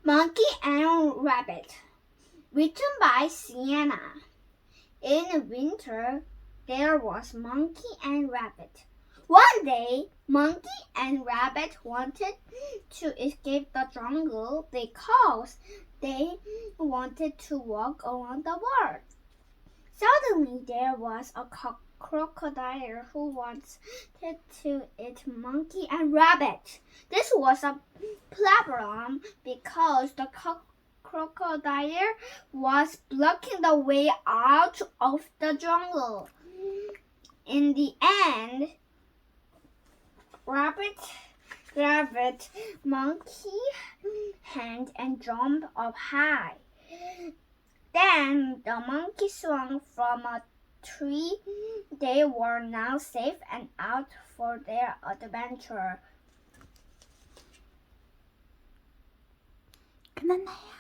Monkey and Rabbit, written by Sienna. In winter, there was Monkey and Rabbit. One day, Monkey and Rabbit wanted to escape the jungle because they wanted to walk around the world. Suddenly, there was a crocodile who wanted to eat Monkey and Rabbit. This was a problem because the crocodile was blocking the way out of the jungle. In the end, Rabbit grabbed Monkey hand and jumped up high. Then the monkey swung from a tree. They were now safe and out for their adventure. 끝났나요?